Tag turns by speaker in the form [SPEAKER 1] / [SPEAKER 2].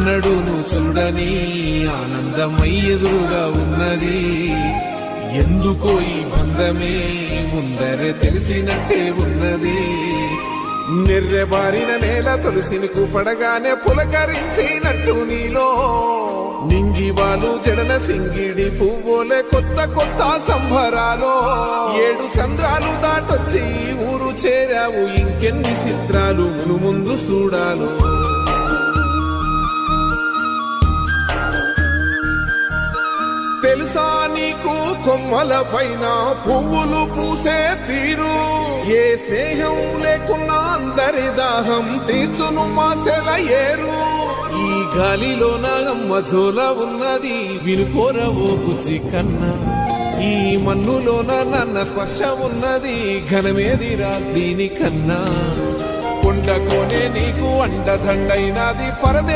[SPEAKER 1] ఎన్నడూను చూడని ఆనందమై ఎదురుగా ఉన్నది. ఎందుకో ఈ బంధమే ముందరే తెలిసినట్టే ఉన్నది. నిర్రెబారిన నేల తులసిని పడగానే పులకరించినట్టు నీలో నింగివాలు జడన సింగిడి పువ్వులే కొత్త కొత్త సంబరాలో 7 సంద్రాలు దాటొచ్చి ఊరు చేరావు. ఇంకెన్ని చిత్రాలు మును ముందు చూడాలో. తెలుసా నీకు కొమ్మల పైన పువ్వులు పూసే తీరు? ఏ స్నేహం లేకున్నా అందరి దాహం తీర్చును మాసెల ఏరు. ఈ గాలిలోన మజోల ఉన్నది వినుకోరవో బుజ్జి కన్నా. ఈ మన్నులోన నన్న స్పర్శ ఉన్నది ఘనమేదిరా దీనికన్నా. కొండకోనే నీకు అండదండైనది పరదే